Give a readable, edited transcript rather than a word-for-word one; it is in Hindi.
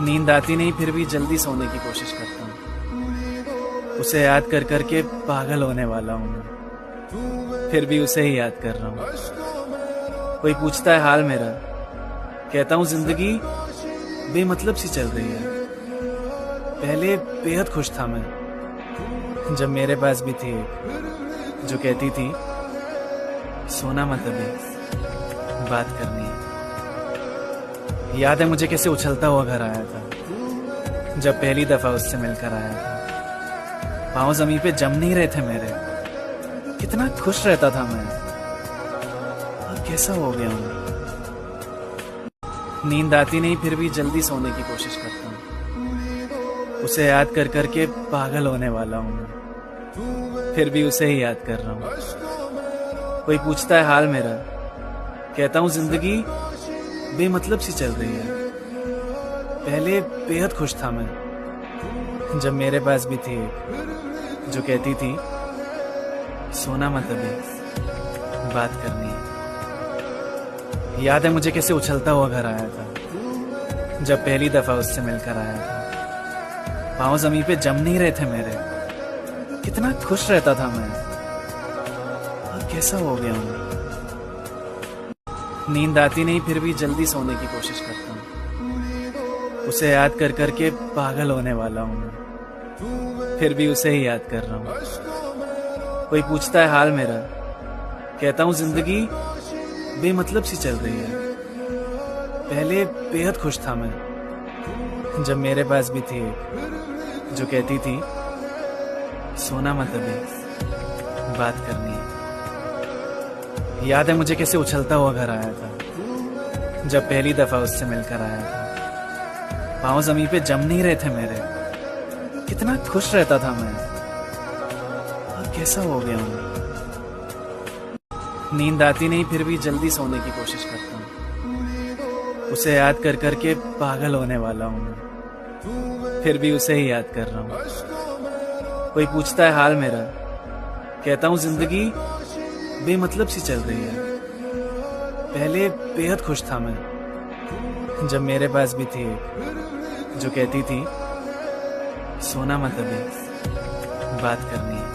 नींद आती नहीं फिर भी जल्दी सोने की कोशिश करता हूँ। उसे याद कर करके पागल होने वाला हूँ मैं, फिर भी उसे ही याद कर रहा हूँ। कोई पूछता है हाल मेरा, कहता हूँ जिंदगी बेमतलब सी चल रही है। पहले बेहद खुश था मैं, जब मेरे पास भी थी एक जो कहती थी सोना मत अभी, बात करनी है। याद है मुझे कैसे उछलता हुआ घर आया था जब पहली दफा उससे मिलकर आया था। पाँव जमीन पे जम नहीं रहे थे मेरे, कितना खुश रहता था मैं, और कैसा हो गया हूँ। नींद आती नहीं फिर भी जल्दी सोने की कोशिश करता हूँ। उसे याद कर करके पागल होने वाला हूँ मैं, फिर भी उसे ही याद कर रहा हूँ। कोई पूछता है हाल मेरा, कहता हूँ जिंदगी बेमतलब सी चल रही है। पहले बेहद खुश था मैं, जब मेरे पास भी थी एक जो कहती थी सोना मत अभी, बात करनी है। याद है मुझे कैसे उछलता हुआ घर आया था जब पहली दफा उससे मिलकर आया था। पाँव जमीन पे जम नहीं रहे थे मेरे, कितना खुश रहता था मैं, और कैसा हो गया हूँ। नींद आती नहीं फिर भी जल्दी सोने की कोशिश करता हूँ। उसे याद कर करके पागल होने वाला हूँ मैं, फिर भी उसे ही याद कर रहा हूँ। कोई पूछता है हाल मेरा, कहता हूँ जिंदगी बेमतलब सी चल रही है। पहले बेहद खुश था मैं, जब मेरे पास भी थी एक जो कहती थी सोना मत अभी, बात करनी है। याद है मुझे कैसे उछलता हुआ घर आया था जब पहली दफा उससे मिलकर आया था। पाँव जमीन पे जम नहीं रहे थे मेरे, कितना खुश रहता था मैं, और कैसा हो गया हूँ। नींद आती नहीं फिर भी जल्दी सोने की कोशिश करता हूँ। उसे याद कर करके पागल होने वाला हूँ मैं, फिर भी उसे ही याद कर रहा हूँ। कोई पूछता है हाल मेरा, कहता हूँ जिंदगी बेमतलब सी चल रही है। पहले बेहद खुश था मैं, जब मेरे पास भी थी एक जो कहती थी सोना मत अभी, बात करनी है।